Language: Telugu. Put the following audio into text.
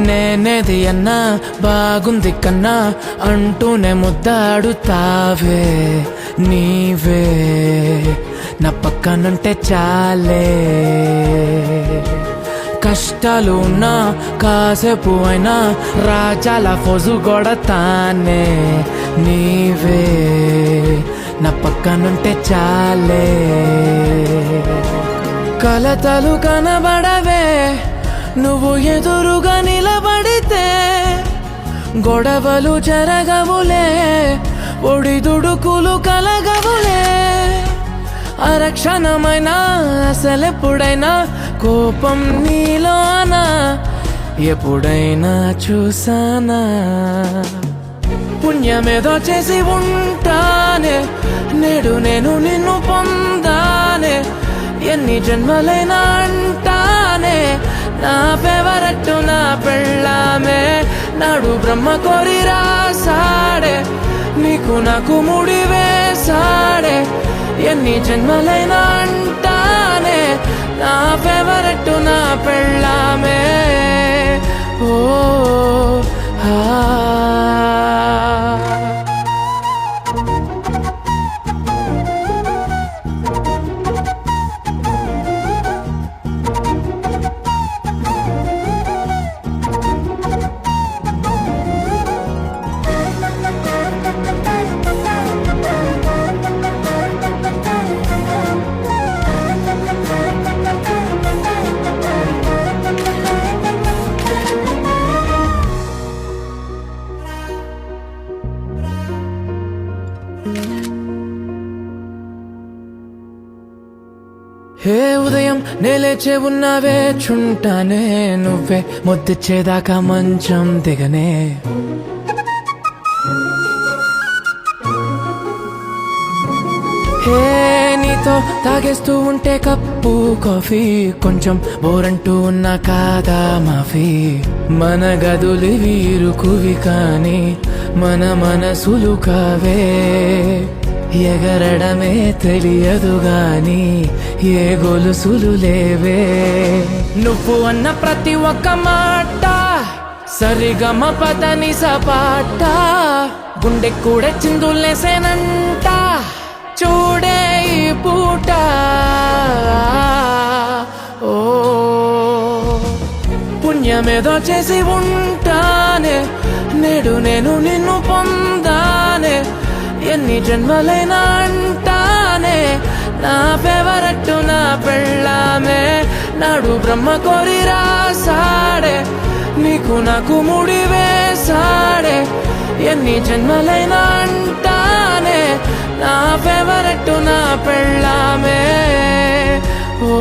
నేనేది అన్నా బాగుంది కన్నా అంటూనే ముద్దాడుతావే నీవే నా పక్కనుంటే చాలే. కష్టాలు ఉన్నా కాసేపు అయినా రాజాల ఫోజు కొడతానే నీవే నా పక్కనుంటే చాలే. కలతలు కనబడవే నువ్వు ఎదురుగా నిలబడితే, గొడవలు జరగవులే ఒడిదుడుకులు కలగవులే. అరక్షణమైనా అసలెప్పుడైనా కోపం నీలోనా ఎప్పుడైనా చూసానా? పుణ్యమేదో చేసి ఉంటానే నేడు నేను నిన్ను పొందానే. ఎన్ని జన్మలైనా అంటానే నా ఫేవరెట్ నా పెళ్ళామే. నాడు బ్రహ్మ కోరి రాసాడే నీకు నాకు ముడి వేసాడే. ఎన్ని జన్మలైనా అంటానే నా ఫేవరెట్ నా పెళ్ళామే. ఓ హే ఉదయం నేలేచే ఉన్నావే చుంటానే నువ్వే ముద్దిచ్చేదాకా మంచం దిగనే. హే నీతో తాగేస్తూ ఉంటే కప్పు కాఫీ కొంచెం బోరంటూ ఉన్నా కాదా మాఫీ. మన గదులు వీరుకువి కానీ మన మనసులు కావే. ఎగరడమే తెలియదు గాని ఏ గొలుసులు లేవే. నువ్వు అన్న ప్రతి ఒక్క మాట సరిగమ పదని సపాట గుండె కూడా చిందులేసేనంట చూడే ఈ పూట. ఓ పుణ్యమేదో చేసి ఉంటానే నేడు నేను నిన్ను పొందానే. ఎన్ని జన్మలైనా అంటానే నా ఫేవరెట్ నా పెళ్ళామే. నాడు బ్రహ్మ కోరి రాసాడే నీకు నాకు ముడి వేసాడే. ఎన్ని జన్మలైనా అంటానే నా ఫేవరెట్ నా పెళ్ళామే. ఓ